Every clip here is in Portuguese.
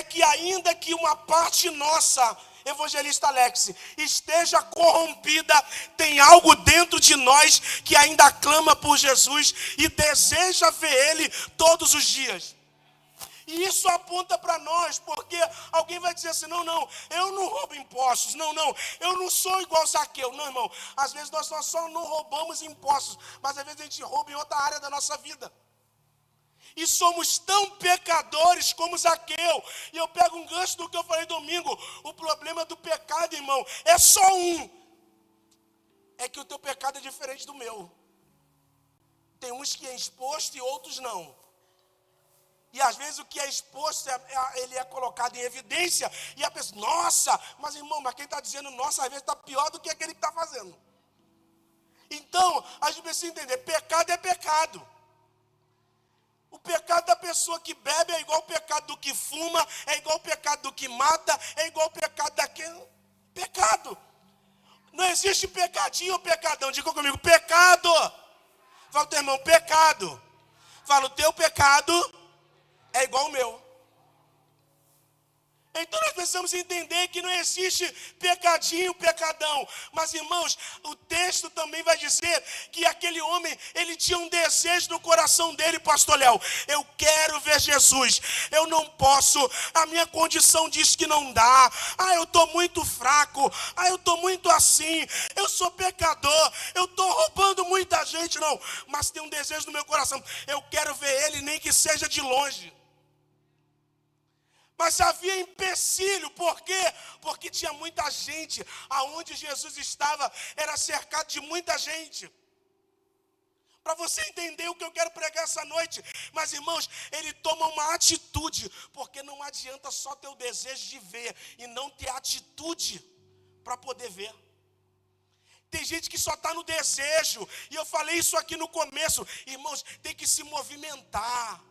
que ainda que uma parte nossa, evangelista Alex, esteja corrompida, tem algo dentro de nós que ainda clama por Jesus e deseja ver Ele todos os dias. E isso aponta para nós, porque alguém vai dizer assim, não, eu não roubo impostos, não, eu não sou igual Zaqueu. Não, irmão, às vezes nós só não roubamos impostos, mas às vezes a gente rouba em outra área da nossa vida. E somos tão pecadores como Zaqueu. E eu pego um gancho do que eu falei domingo. O problema do pecado, irmão, é só um. É que o teu pecado é diferente do meu. Tem uns que é exposto e outros não. E às vezes o que é exposto, ele é colocado em evidência. E a pessoa, nossa, mas irmão, mas quem está dizendo nossa, às vezes está pior do que aquele que está fazendo. Então, a gente precisa entender, pecado é pecado. O pecado da pessoa que bebe é igual o pecado do que fuma, é igual o pecado do que mata, é igual o pecado daquele. Pecado. Não existe pecadinho ou pecadão. Diga comigo, pecado. Fala o teu irmão, pecado. Fala, o teu pecado é igual o meu. Então nós precisamos entender que não existe pecadinho, pecadão. Mas irmãos, o texto também vai dizer que aquele homem, ele tinha um desejo no coração dele, pastor Léo. Eu quero ver Jesus, eu não posso, a minha condição diz que não dá. Eu estou muito fraco, eu estou muito assim, eu sou pecador, eu estou roubando muita gente, não. Mas tem um desejo no meu coração, eu quero ver ele, nem que seja de longe. Mas havia empecilho, por quê? Porque tinha muita gente, aonde Jesus estava, era cercado de muita gente. Para você entender o que eu quero pregar essa noite, mas irmãos, ele toma uma atitude, porque não adianta só ter o desejo de ver, e não ter atitude para poder ver. Tem gente que só está no desejo, e eu falei isso aqui no começo, irmãos, tem que se movimentar.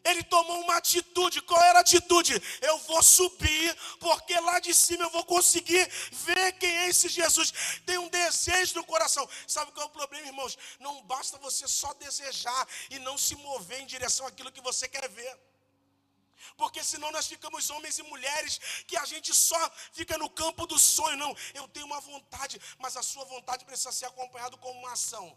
Ele tomou uma atitude. Qual era a atitude? Eu vou subir, porque lá de cima eu vou conseguir ver quem é esse Jesus. Tem um desejo no coração. Sabe qual é o problema, irmãos? Não basta você só desejar e não se mover em direção àquilo que você quer ver. Porque senão nós ficamos homens e mulheres que a gente só fica no campo do sonho. Não, eu tenho uma vontade, mas a sua vontade precisa ser acompanhada com uma ação.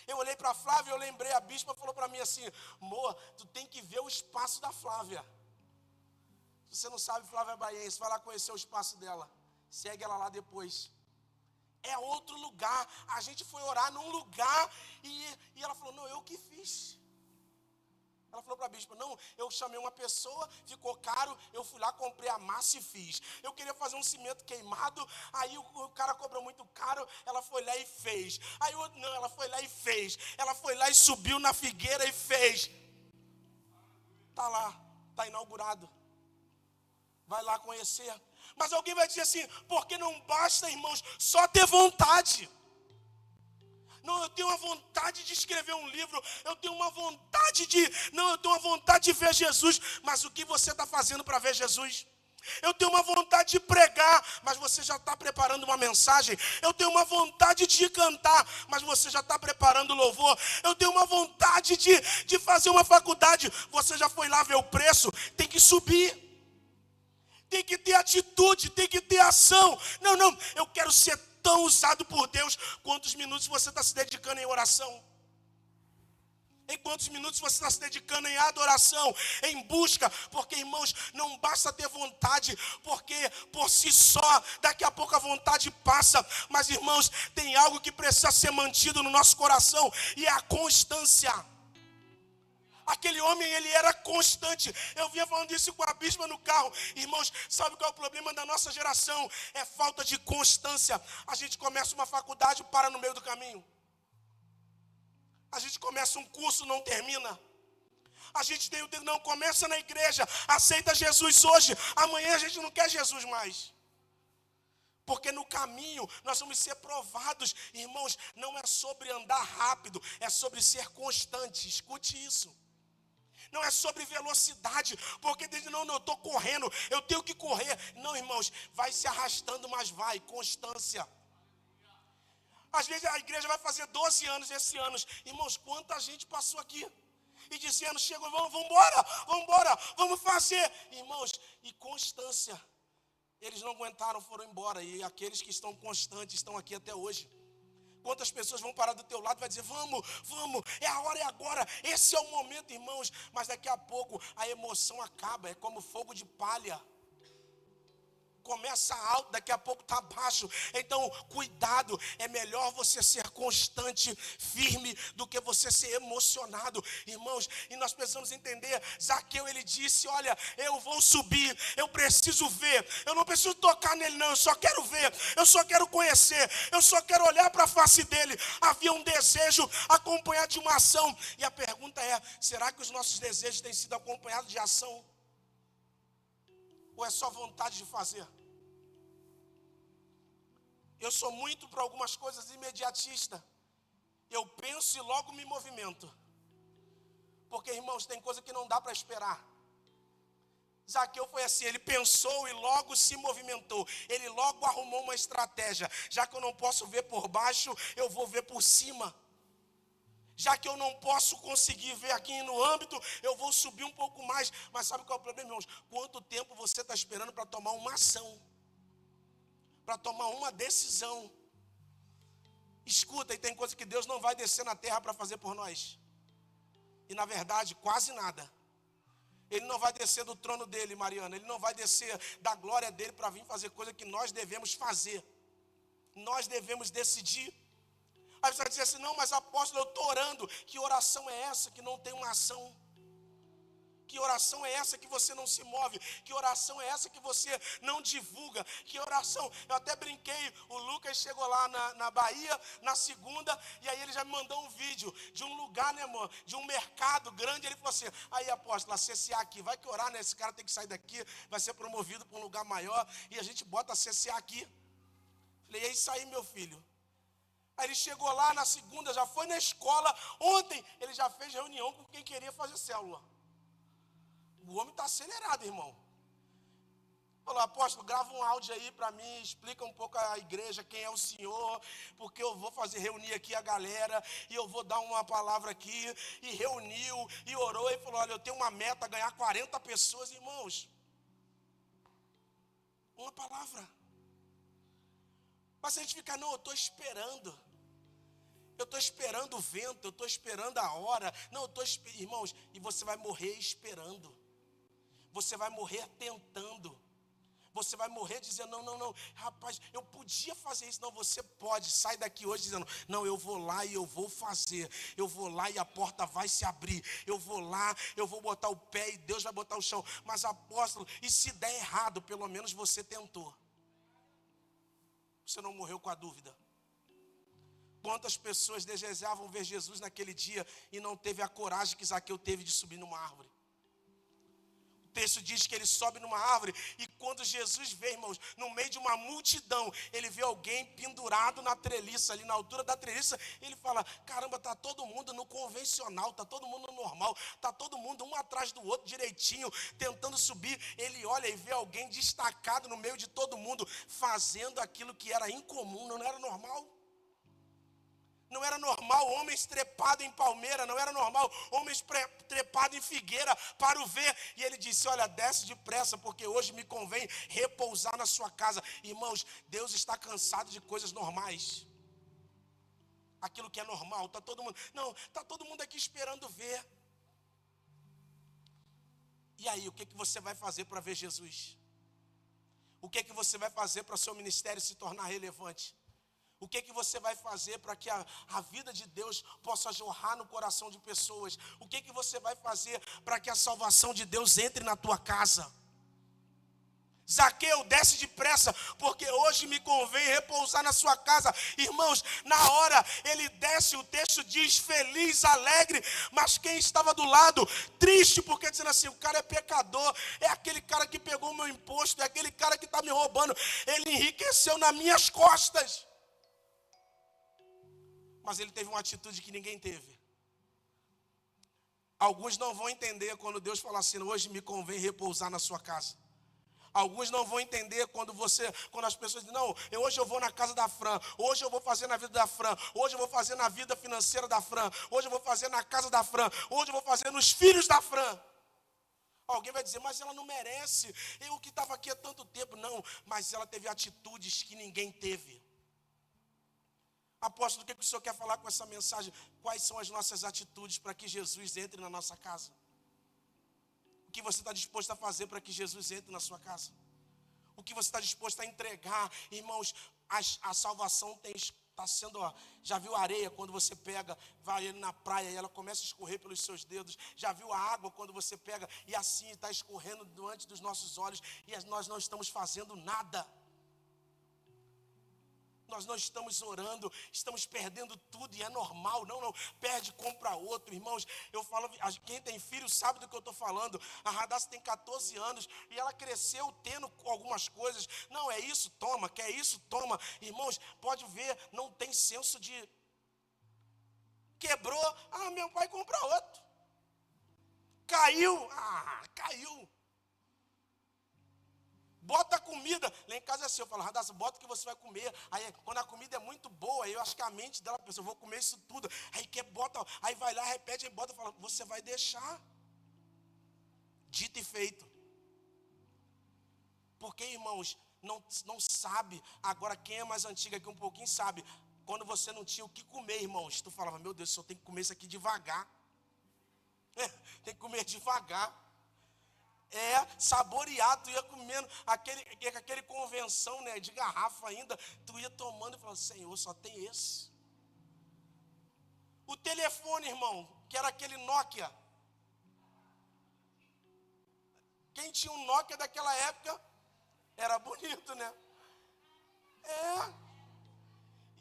Eu olhei para a Flávia, eu lembrei, a bispa falou para mim assim, Moa, tu tem que ver o espaço da Flávia. Se você não sabe, Flávia é baiense, vai lá conhecer o espaço dela. Segue ela lá depois. É outro lugar. A gente foi orar num lugar e ela falou, não, eu que fiz. Ela falou para a bispa, não, eu chamei uma pessoa, ficou caro, eu fui lá, comprei a massa e fiz. Eu queria fazer um cimento queimado, aí o cara cobrou muito caro, ela foi lá e fez. Aí o outro, não, ela foi lá e fez. Ela foi lá e subiu na figueira e fez. Está lá, está inaugurado. Vai lá conhecer. Mas alguém vai dizer assim, porque não basta, irmãos, só ter vontade. Não, eu tenho uma vontade de escrever um livro, eu tenho uma vontade eu tenho uma vontade de ver Jesus, mas o que você está fazendo para ver Jesus? Eu tenho uma vontade de pregar, mas você já está preparando uma mensagem. Eu tenho uma vontade de cantar, mas você já está preparando louvor. Eu tenho uma vontade de fazer uma faculdade, você já foi lá ver o preço, tem que subir. Tem que ter atitude, tem que ter ação. Não, eu quero ser tão usado por Deus. Quantos minutos você está se dedicando em oração? Em quantos minutos você está se dedicando em adoração, em busca? Porque, irmãos, não basta ter vontade, porque por si só, daqui a pouco a vontade passa. Mas, irmãos, tem algo que precisa ser mantido no nosso coração, e é a constância. Aquele homem, ele era constante. Eu vinha falando isso com a bispa no carro. Irmãos, sabe qual é o problema da nossa geração? É falta de constância. A gente começa uma faculdade e para no meio do caminho. A gente começa um curso, não termina. A gente não começa na igreja, aceita Jesus hoje, amanhã a gente não quer Jesus mais. Porque no caminho nós vamos ser provados. Irmãos, não é sobre andar rápido, é sobre ser constante. Escute isso. Não é sobre velocidade, porque não, eu estou correndo, eu tenho que correr. Não, irmãos, vai se arrastando, mas vai, constância. Às vezes a igreja vai fazer 12 anos esse ano. Irmãos, quanta gente passou aqui? E dizendo, chegou, vamos embora, vamos fazer. Irmãos, e constância. Eles não aguentaram, foram embora. E aqueles que estão constantes estão aqui até hoje. Quantas pessoas vão parar do teu lado e vai dizer, vamos, é a hora, é agora. Esse é o momento, irmãos. Mas daqui a pouco a emoção acaba, é como fogo de palha. Começa alto, daqui a pouco está baixo. Então, cuidado, é melhor você ser constante, firme, do que você ser emocionado. Irmãos, e nós precisamos entender, Zaqueu, ele disse, olha, eu vou subir, eu preciso ver, eu não preciso tocar nele não, eu só quero ver, eu só quero conhecer, eu só quero olhar para a face dele. Havia um desejo acompanhado de uma ação. E a pergunta é, será que os nossos desejos têm sido acompanhados de ação? Ou é só vontade de fazer? Eu sou muito para algumas coisas imediatista. Eu penso e logo me movimento. Porque, irmãos, tem coisa que não dá para esperar. Zaqueu foi assim, ele pensou e logo se movimentou. Ele logo arrumou uma estratégia. Já que eu não posso ver por baixo, eu vou ver por cima. Já que eu não posso conseguir ver aqui no âmbito, eu vou subir um pouco mais. Mas sabe qual é o problema, irmãos? Quanto tempo você está esperando para tomar uma ação? Para tomar uma decisão? Escuta, e tem coisa que Deus não vai descer na terra para fazer por nós. E na verdade, quase nada. Ele não vai descer do trono dele, Mariana. Ele não vai descer da glória dele para vir fazer coisa que nós devemos fazer. Nós devemos decidir. Aí você vai dizer assim, não, mas apóstolo, eu estou orando. Que oração é essa que não tem uma ação? Que oração é essa que você não se move? Que oração é essa que você não divulga? Que oração? Eu até brinquei, o Lucas chegou lá na Bahia, na segunda, e aí ele já me mandou um vídeo de um lugar, né, irmão? De um mercado grande. Ele falou assim, aí apóstolo, a CCA aqui, vai que orar, né? Esse cara tem que sair daqui, vai ser promovido para um lugar maior, e a gente bota a CCA aqui. Falei, é isso aí, meu filho. Aí ele chegou lá na segunda, já foi na escola. Ontem ele já fez reunião com quem queria fazer célula. O homem está acelerado, irmão. Falou, apóstolo, grava um áudio aí para mim, explica um pouco a igreja, quem é o senhor, porque eu vou fazer reunir aqui a galera, e eu vou dar uma palavra aqui. E reuniu, e orou, e falou, olha, eu tenho uma meta, ganhar 40 pessoas, irmãos. Uma palavra. Mas a gente fica, não, eu estou esperando. Eu estou esperando o vento, eu estou esperando a hora. Não, eu estou esperando. Irmãos, e você vai morrer esperando. Você vai morrer tentando. Você vai morrer dizendo, não, rapaz, eu podia fazer isso. Não, você pode, sai daqui hoje dizendo, não, eu vou lá e eu vou fazer. Eu vou lá e a porta vai se abrir. Eu vou lá, eu vou botar o pé e Deus vai botar o chão. Mas apóstolo, e se der errado, pelo menos você tentou. Você não morreu com a dúvida. Quantas pessoas desejavam ver Jesus naquele dia e não teve a coragem que Zaqueu teve de subir numa árvore? O texto diz que ele sobe numa árvore e quando Jesus vê, irmãos, no meio de uma multidão, ele vê alguém pendurado na treliça, ali na altura da treliça, ele fala, caramba, está todo mundo no convencional, está todo mundo no normal, está todo mundo um atrás do outro direitinho, tentando subir. Ele olha e vê alguém destacado no meio de todo mundo, fazendo aquilo que era incomum, não era normal. Não era normal homens trepados em palmeira, não era normal homens trepados em figueira para o ver. E ele disse, olha, desce depressa, porque hoje me convém repousar na sua casa. Irmãos, Deus está cansado de coisas normais. Aquilo que é normal, está todo mundo... Não, está todo mundo aqui esperando ver. E aí, o que você vai fazer para ver Jesus? O que você vai fazer para o seu ministério se tornar relevante? O que você vai fazer para que a vida de Deus possa jorrar no coração de pessoas? O que você vai fazer para que a salvação de Deus entre na tua casa? Zaqueu, desce depressa, porque hoje me convém repousar na sua casa. Irmãos, na hora ele desce, o texto diz feliz, alegre, mas quem estava do lado, triste, porque dizendo assim, o cara é pecador, é aquele cara que pegou o meu imposto, é aquele cara que está me roubando, ele enriqueceu nas minhas costas. Mas ele teve uma atitude que ninguém teve. Alguns não vão entender quando Deus fala assim, hoje me convém repousar na sua casa. Alguns não vão entender quando as pessoas dizem, não, hoje eu vou na casa da Fran, hoje eu vou fazer na vida da Fran, hoje eu vou fazer na vida financeira da Fran, hoje eu vou fazer na casa da Fran, hoje eu vou fazer nos filhos da Fran. Alguém vai dizer, mas ela não merece, eu que estava aqui há tanto tempo. Não, mas ela teve atitudes que ninguém teve. Apóstolo, o que o senhor quer falar com essa mensagem? Quais são as nossas atitudes para que Jesus entre na nossa casa? O que você está disposto a fazer para que Jesus entre na sua casa? O que você está disposto a entregar? Irmãos, a salvação está sendo, já viu a areia quando você pega, vai na praia e ela começa a escorrer pelos seus dedos? Já viu a água quando você pega e assim está escorrendo diante dos nossos olhos e nós não estamos fazendo nada? Nós não estamos orando, estamos perdendo tudo e é normal, não, perde, compra outro. Irmãos, eu falo, quem tem filho sabe do que eu estou falando. A Radassa tem 14 anos e ela cresceu tendo algumas coisas. Não, é isso, toma, quer isso, toma. Irmãos, pode ver, não tem senso de... Quebrou, meu pai compra outro. Caiu, caiu. Bota a comida, lá em casa é assim, eu falo, Radassa, bota o que você vai comer. Aí quando a comida é muito boa, eu acho que a mente dela pensa, eu vou comer isso tudo. Aí bota, aí vai lá, repete, aí bota e fala, você vai deixar. Dito e feito. Porque, irmãos, não sabe, agora quem é mais antigo aqui um pouquinho sabe, quando você não tinha o que comer, irmãos, tu falava, meu Deus, só tem que comer isso aqui devagar. Tem que comer devagar. Saborear, tu ia comendo aquele convenção, né, de garrafa ainda, tu ia tomando e falando, Senhor, só tem esse. O telefone, irmão, que era aquele Nokia. Quem tinha um Nokia daquela época, era bonito, né?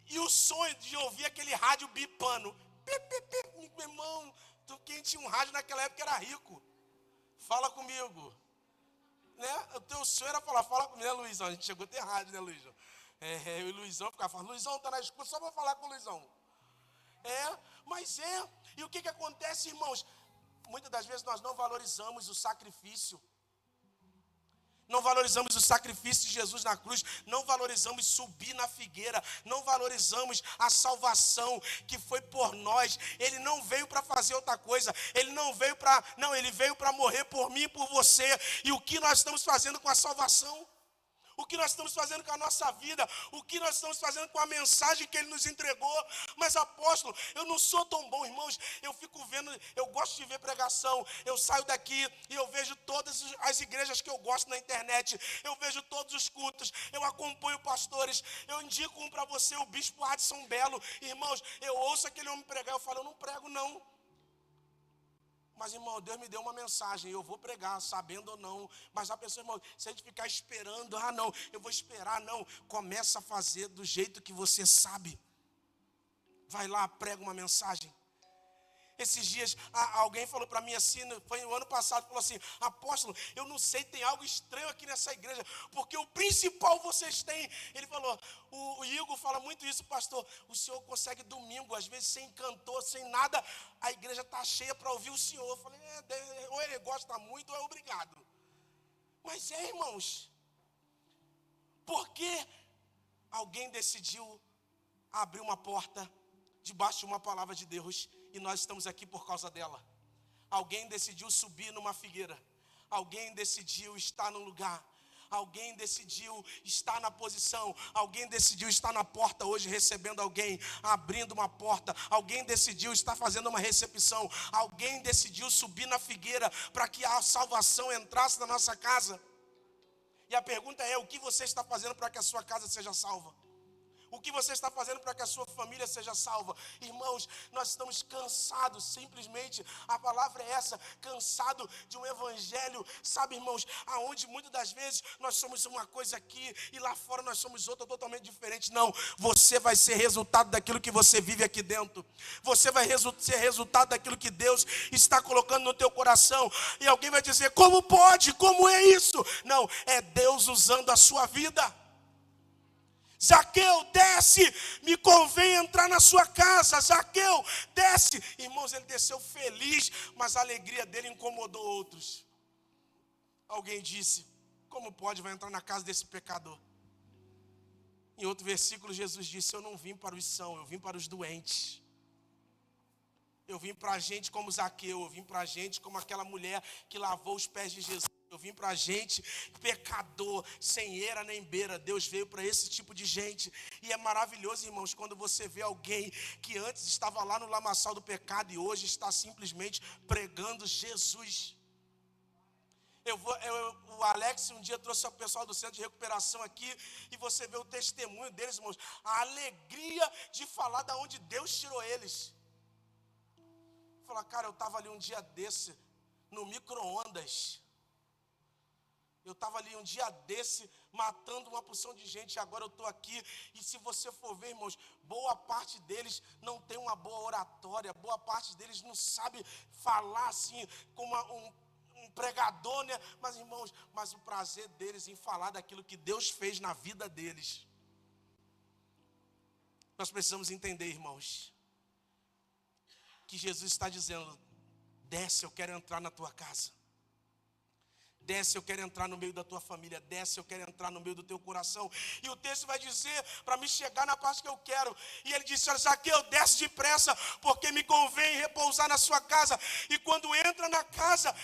E o sonho de ouvir aquele rádio bipando. Meu irmão, quem tinha um rádio naquela época era rico. Fala comigo, né? O teu sonho era fala comigo, né, Luizão? A gente chegou a ter rádio, né, Luizão? Eu e o Luizão ficava falando, Luizão tá na escuta, só vou falar com o Luizão. E o que acontece, irmãos? Muitas das vezes nós não valorizamos o sacrifício. Não valorizamos o sacrifício de Jesus na cruz, não valorizamos subir na figueira, não valorizamos a salvação que foi por nós. Ele não veio para fazer outra coisa, ele veio para morrer por mim e por você. E o que nós estamos fazendo com a salvação? O que nós estamos fazendo com a nossa vida? O que nós estamos fazendo com a mensagem que Ele nos entregou? Mas, apóstolo, eu não sou tão bom, irmãos. Eu fico vendo, eu gosto de ver pregação. Eu saio daqui e eu vejo todas as igrejas que eu gosto na internet. Eu vejo todos os cultos. Eu acompanho pastores. Eu indico um para você, o bispo Adson Belo. Irmãos, eu ouço aquele homem pregar. Eu falo, eu não prego não. Mas, irmão, Deus me deu uma mensagem, eu vou pregar, sabendo ou não. Mas a pessoa, irmão, se a gente ficar esperando, não, eu vou esperar, não. Começa a fazer do jeito que você sabe. Vai lá, prega uma mensagem. Esses dias, alguém falou para mim assim, foi o ano passado, falou assim, apóstolo, eu não sei, tem algo estranho aqui nessa igreja, porque o principal vocês têm. Ele falou, o Igor fala muito isso, pastor, o senhor consegue domingo, às vezes sem cantor, sem nada, a igreja está cheia para ouvir o senhor. Eu falei, ou ele gosta muito, ou é obrigado. Mas irmãos, porque alguém decidiu abrir uma porta debaixo de uma palavra de Deus, e nós estamos aqui por causa dela. Alguém decidiu subir numa figueira. Alguém decidiu estar no lugar. Alguém decidiu estar na posição. Alguém decidiu estar na porta hoje recebendo alguém, abrindo uma porta. Alguém decidiu estar fazendo uma recepção. Alguém decidiu subir na figueira para que a salvação entrasse na nossa casa. E a pergunta é, o que você está fazendo para que a sua casa seja salva? O que você está fazendo para que a sua família seja salva? Irmãos, nós estamos cansados, simplesmente, a palavra é essa, cansado de um evangelho, sabe, irmãos, aonde muitas das vezes nós somos uma coisa aqui e lá fora nós somos outra totalmente diferente. Não, você vai ser resultado daquilo que você vive aqui dentro. Você vai ser resultado daquilo que Deus está colocando no teu coração. E alguém vai dizer, como pode? Como é isso? Não, é Deus usando a sua vida. Zaqueu, desce, me convém entrar na sua casa. Zaqueu, desce. Irmãos, ele desceu feliz, mas a alegria dele incomodou outros. Alguém disse, Como pode, vai entrar na casa desse pecador? Em outro versículo, Jesus disse, eu não vim para os sãos, eu vim para os doentes. Eu vim para gente como Zaqueu, eu vim para gente como aquela mulher que lavou os pés de Jesus. Eu vim para gente pecador, sem eira nem beira. Deus veio para esse tipo de gente. E é maravilhoso, irmãos, quando você vê alguém que antes estava lá no lamaçal do pecado e hoje está simplesmente pregando Jesus. O Alex um dia trouxe o pessoal do centro de recuperação aqui e você vê o testemunho deles, irmãos. A alegria de falar de onde Deus tirou eles. Falar, cara, eu estava ali um dia desse, no micro-ondas. Eu estava ali um dia desse, matando uma porção de gente, e agora eu estou aqui. E se você for ver, irmãos, boa parte deles não tem uma boa oratória, boa parte deles não sabe falar assim, como um pregador, né? Mas, irmãos, mas o prazer deles em falar daquilo que Deus fez na vida deles. Nós precisamos entender, irmãos, que Jesus está dizendo, desce, eu quero entrar na tua casa. Desce, eu quero entrar no meio da tua família. Desce, eu quero entrar no meio do teu coração. E o texto vai dizer, para me chegar na parte que eu quero. E ele disse, Zaqueu, desce depressa, porque me convém repousar na sua casa. E quando entra na casa,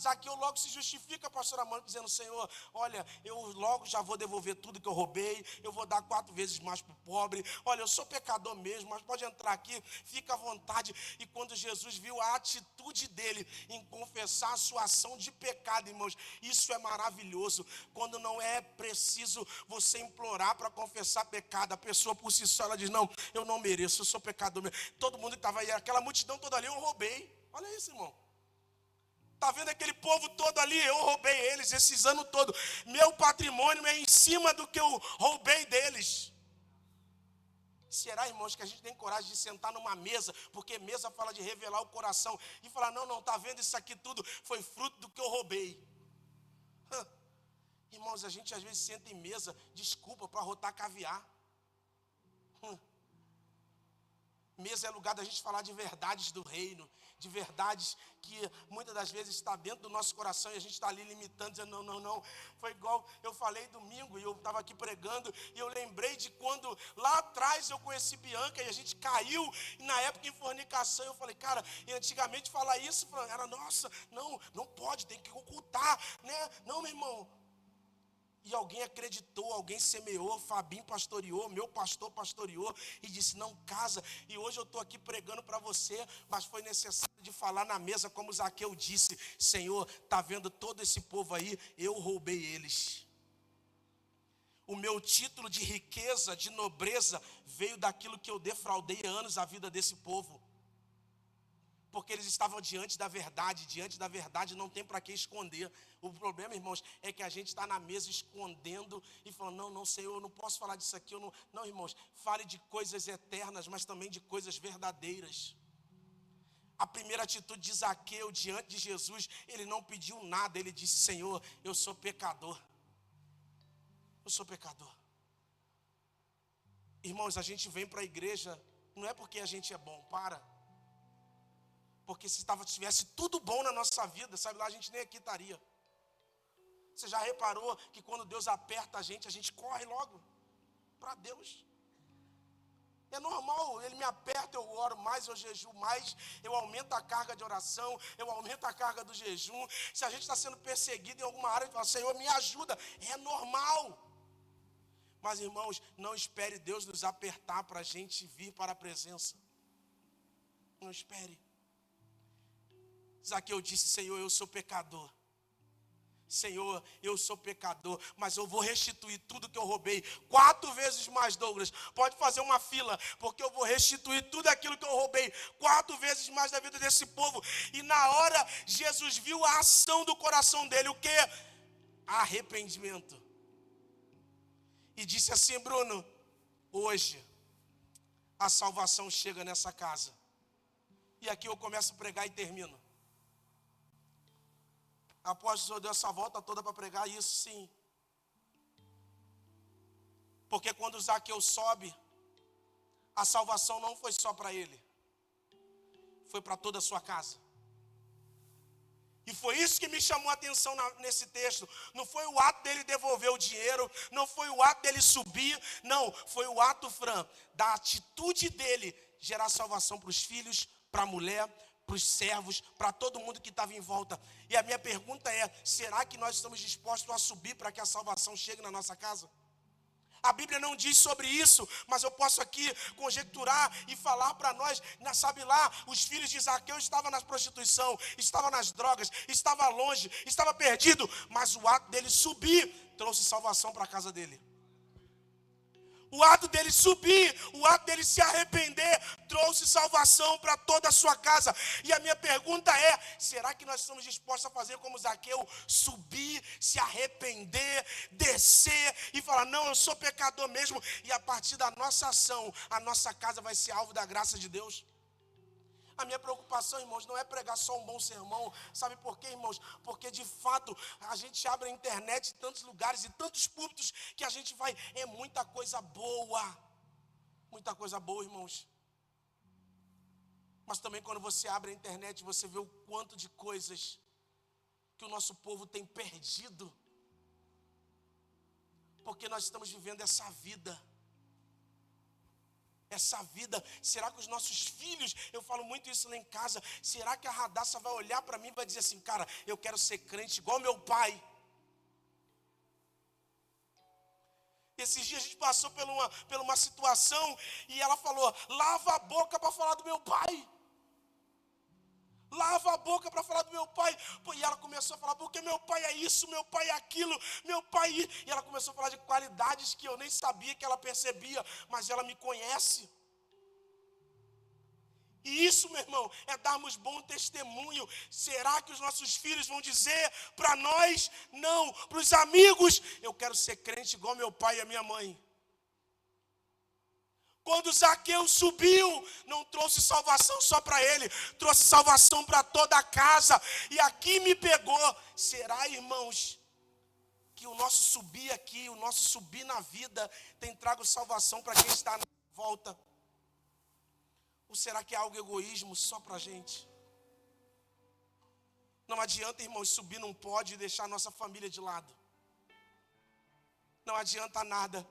Zaqueu logo se justifica, pastor Amanda, dizendo, Senhor, olha, eu logo já vou devolver tudo que eu roubei. Eu vou dar 4 vezes mais para o pobre. Olha, eu sou pecador mesmo, mas pode entrar aqui, fica à vontade. E quando Jesus viu a atitude dele em confessar a sua ação de pecado, irmãos, isso é maravilhoso, quando não é preciso você implorar para confessar pecado, a pessoa por si só, ela diz, não, eu não mereço, eu sou pecador mesmo. Todo mundo que estava aí, aquela multidão toda ali, eu roubei. Olha isso, irmão. Está vendo aquele povo todo ali, eu roubei eles esses anos todos. Meu patrimônio é em cima do que eu roubei deles. Será, irmãos, que a gente tem coragem de sentar numa mesa, porque mesa fala de revelar o coração, e falar, não, está vendo, isso aqui tudo foi fruto do que eu roubei. Irmãos, a gente às vezes senta em mesa, desculpa, para rotar caviar. Mesa é lugar da gente falar de verdades do reino, de verdades que muitas das vezes está dentro do nosso coração e a gente está ali limitando, dizendo não. Foi igual eu falei domingo e eu estava aqui pregando e eu lembrei de quando lá atrás eu conheci Bianca e a gente caiu na época em fornicação. Eu falei, cara, e antigamente falar isso era, nossa, não pode, tem que ocultar, né? Não, meu irmão. E alguém acreditou, alguém semeou, Fabinho pastoreou, meu pastor pastoreou e disse, não casa. E hoje eu estou aqui pregando para você, mas foi necessário de falar na mesa, como Zaqueu disse, Senhor, está vendo todo esse povo aí, eu roubei eles. O meu título de riqueza, de nobreza, veio daquilo que eu defraudei há anos a vida desse povo. Porque eles estavam diante da verdade não tem para que esconder. O problema, irmãos, é que a gente está na mesa escondendo e falando, não, Senhor, eu não posso falar disso aqui. Não, irmãos, fale de coisas eternas, mas também de coisas verdadeiras. A primeira atitude de Zaqueu diante de Jesus, ele não pediu nada, ele disse, Senhor, eu sou pecador. Eu sou pecador. Irmãos, a gente vem para a igreja, não é porque a gente é bom, porque se tivesse tudo bom na nossa vida, sabe lá, a gente nem aqui estaria. Você já reparou que quando Deus aperta a gente corre logo para Deus? É normal, Ele me aperta, eu oro mais, eu jejuo mais, eu aumento a carga de oração, eu aumento a carga do jejum. Se a gente está sendo perseguido em alguma área, a gente fala, Senhor, me ajuda, é normal. Mas, irmãos, não espere Deus nos apertar para a gente vir para a presença. Não espere. Zaqueu disse, Senhor, eu sou pecador. Senhor, eu sou pecador, mas eu vou restituir tudo que eu roubei 4 vezes mais, Douglas. Pode fazer uma fila, porque eu vou restituir tudo aquilo que eu roubei 4 vezes mais da vida desse povo. E na hora, Jesus viu a ação do coração dele, o que? Arrependimento. E disse assim, Bruno, hoje a salvação chega nessa casa. E aqui eu começo a pregar e termino. Após o Senhor deu essa volta toda para pregar, isso sim. Porque quando Zaqueu sobe, a salvação não foi só para ele, foi para toda a sua casa. E foi isso que me chamou a atenção nesse texto. Não foi o ato dele devolver o dinheiro, não foi o ato dele subir, não, foi o ato, Fran, da atitude dele gerar salvação para os filhos, para a mulher, para os servos, para todo mundo que estava em volta. E a minha pergunta é, será que nós estamos dispostos a subir para que a salvação chegue na nossa casa? A Bíblia não diz sobre isso, mas eu posso aqui conjecturar e falar para nós, sabe lá, os filhos de Zaqueu estavam na prostituição, estavam nas drogas, estava longe, estava perdido, mas o ato dele subir trouxe salvação para a casa dele. O ato dele subir, o ato dele se arrepender, trouxe salvação para toda a sua casa. E a minha pergunta é, será que nós estamos dispostos a fazer como Zaqueu? Subir, se arrepender, descer e falar, não, eu sou pecador mesmo. E a partir da nossa ação, a nossa casa vai ser alvo da graça de Deus. A minha preocupação, irmãos, não é pregar só um bom sermão. Sabe por quê, irmãos? Porque, de fato, a gente abre a internet em tantos lugares e tantos púlpitos que a gente vai... É muita coisa boa. Muita coisa boa, irmãos. Mas também quando você abre a internet, você vê o quanto de coisas que o nosso povo tem perdido. Porque nós estamos vivendo essa vida. Essa vida, será que os nossos filhos, eu falo muito isso lá em casa, será que a Radassa vai olhar para mim e vai dizer assim, cara, eu quero ser crente igual meu pai? Esses dias a gente passou por uma situação e ela falou, lava a boca para falar do meu pai. Lava a boca para falar do meu pai. E ela começou a falar, porque meu pai é isso, meu pai é aquilo, meu pai... E ela começou a falar de qualidades que eu nem sabia que ela percebia, mas ela me conhece. E isso, meu irmão, é darmos bom testemunho. Será que os nossos filhos vão dizer para nós? Não, para os amigos, eu quero ser crente igual meu pai e a minha mãe. Quando Zaqueu subiu, não trouxe salvação só para ele, trouxe salvação para toda a casa. E aqui me pegou. Será, irmãos, que o nosso subir aqui, o nosso subir na vida, tem trago salvação para quem está na volta? Ou será que é algo egoísmo só para a gente? Não adianta, irmãos, subir num pódio e deixar a nossa família de lado. Não adianta nada.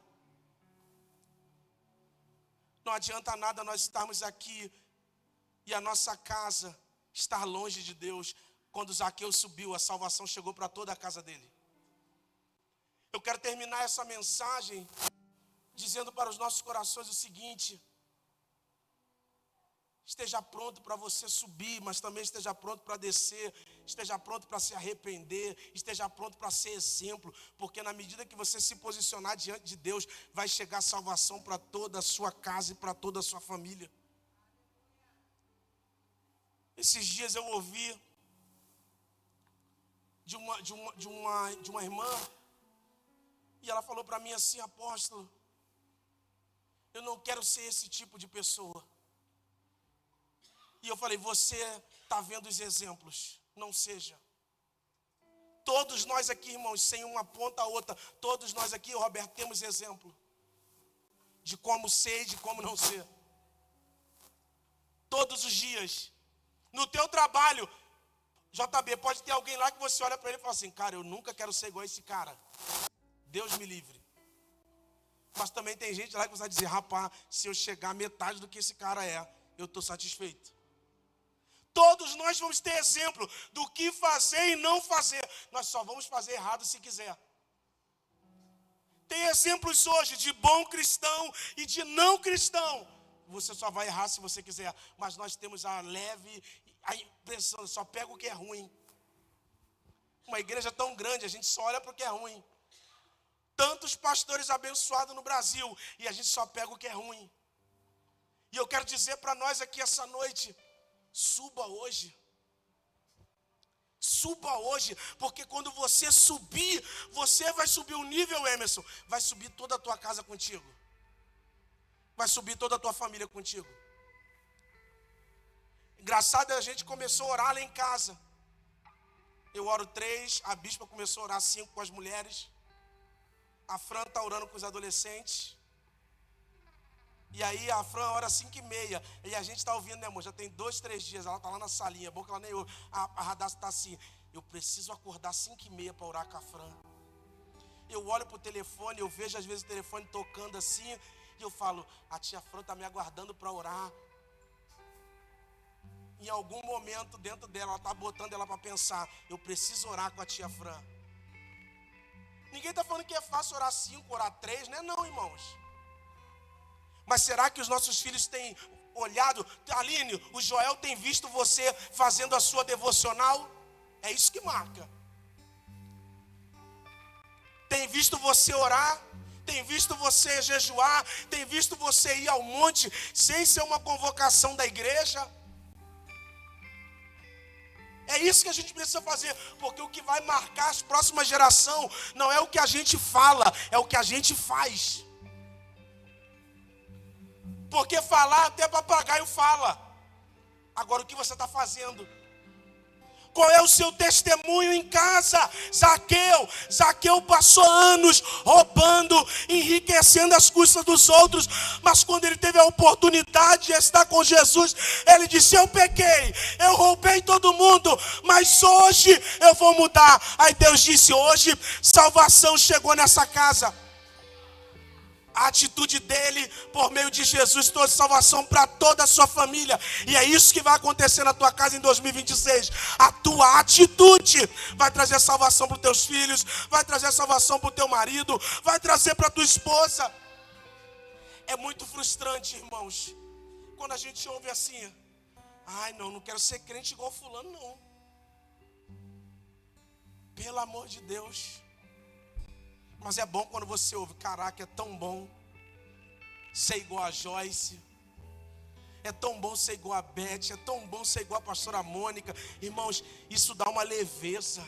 Não adianta nada nós estarmos aqui e a nossa casa estar longe de Deus. Quando Zaqueu subiu, a salvação chegou para toda a casa dele. Eu quero terminar essa mensagem dizendo para os nossos corações o seguinte: esteja pronto para você subir, mas também esteja pronto para descer. Esteja pronto para se arrepender. Esteja pronto para ser exemplo. Porque na medida que você se posicionar diante de Deus, vai chegar salvação para toda a sua casa e para toda a sua família. Esses dias eu ouvi de uma irmã, e ela falou para mim assim: apóstolo, eu não quero ser esse tipo de pessoa. E eu falei, você está vendo os exemplos, não seja. Todos nós aqui, irmãos, sem uma ponta a outra, todos nós aqui, Roberto, temos exemplo de como ser e de como não ser. Todos os dias. No teu trabalho, JB, pode ter alguém lá que você olha para ele e fala assim: cara, eu nunca quero ser igual a esse cara. Deus me livre. Mas também tem gente lá que você vai dizer: rapaz, se eu chegar a metade do que esse cara é, eu estou satisfeito. Todos nós vamos ter exemplo do que fazer e não fazer. Nós só vamos fazer errado se quiser. Tem exemplos hoje de bom cristão e de não cristão. Você só vai errar se você quiser. Mas nós temos a leve, a impressão, só pega o que é ruim. Uma igreja tão grande, a gente só olha para o que é ruim. Tantos pastores abençoados no Brasil, e a gente só pega o que é ruim. E eu quero dizer para nós aqui essa noite: suba hoje. Suba hoje, porque quando você subir, você vai subir o nível, Emerson. Vai subir toda a tua casa contigo. Vai subir toda a tua família contigo. Engraçado, a gente começou a orar lá em casa. Eu oro 3, a bispa começou a orar 5 com as mulheres. A Fran está orando com os adolescentes. E aí a Fran ora 5h30. E a gente está ouvindo, né, amor? Já tem 2, 3 dias. Ela está lá na salinha. É bom que ela nem ouve. A Radassa está assim: eu preciso acordar 5h30 para orar com a Fran. Eu olho para o telefone, eu vejo às vezes o telefone tocando assim, e eu falo, a tia Fran está me aguardando para orar. Em algum momento dentro dela, ela está botando ela para pensar, eu preciso orar com a tia Fran. Ninguém está falando que é fácil orar 5, orar 3, né? Não, irmãos. Mas será que os nossos filhos têm olhado? Aline, o Joel tem visto você fazendo a sua devocional? É isso que marca. Tem visto você orar? Tem visto você jejuar? Tem visto você ir ao monte sem ser uma convocação da igreja? É isso que a gente precisa fazer, porque o que vai marcar as próximas gerações não é o que a gente fala, é o que a gente faz. Porque falar até papagaio fala. Agora o que você está fazendo? Qual é o seu testemunho em casa? Zaqueu passou anos roubando, enriquecendo as custas dos outros, mas quando ele teve a oportunidade de estar com Jesus, ele disse, eu pequei, eu roubei todo mundo, mas hoje eu vou mudar. Aí Deus disse, hoje salvação chegou nessa casa. A atitude dele, por meio de Jesus, trouxe salvação para toda a sua família. E é isso que vai acontecer na tua casa em 2026. A tua atitude vai trazer salvação para os teus filhos, vai trazer salvação para o teu marido, vai trazer para a tua esposa. É muito frustrante, irmãos, quando a gente ouve assim, ai não quero ser crente igual fulano, não. Pelo amor de Deus. Mas é bom quando você ouve, caraca, é tão bom ser igual a Joyce, é tão bom ser igual a Beth, é tão bom ser igual a pastora Mônica. Irmãos, isso dá uma leveza.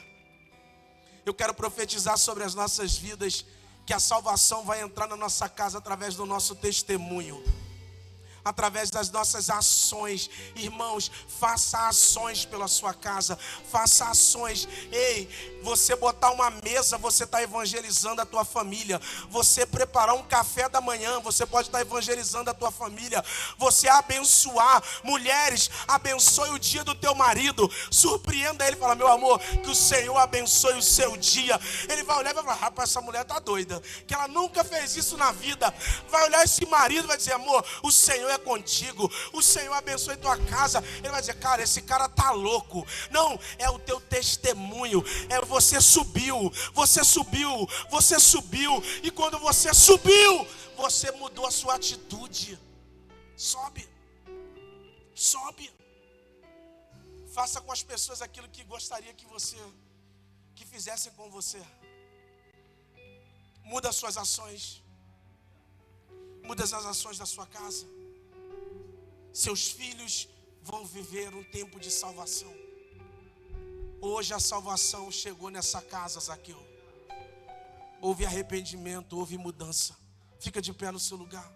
Eu quero profetizar sobre as nossas vidas, que a salvação vai entrar na nossa casa através do nosso testemunho, através das nossas ações. Irmãos, faça ações pela sua casa, faça ações. Ei, você botar uma mesa, você está evangelizando a tua família. Você preparar um café da manhã, você pode estar evangelizando a tua família. Você abençoar, mulheres, abençoe o dia do teu marido, surpreenda ele, fala, meu amor, que o Senhor abençoe o seu dia. Ele vai olhar e vai falar, rapaz, essa mulher está doida, que ela nunca fez isso na vida. Vai olhar esse marido e vai dizer, amor, o Senhor é contigo, o Senhor abençoe tua casa. Ele vai dizer, cara, esse cara tá louco. Não, é o teu testemunho, é você subiu, e quando você subiu, você mudou a sua atitude. Sobe. Faça com as pessoas aquilo que gostaria que fizessem com você. Muda as suas ações. Muda as ações da sua casa. Seus filhos vão viver um tempo de salvação. Hoje a salvação chegou nessa casa, Zaqueu. Houve arrependimento, houve mudança. Fica de pé no seu lugar.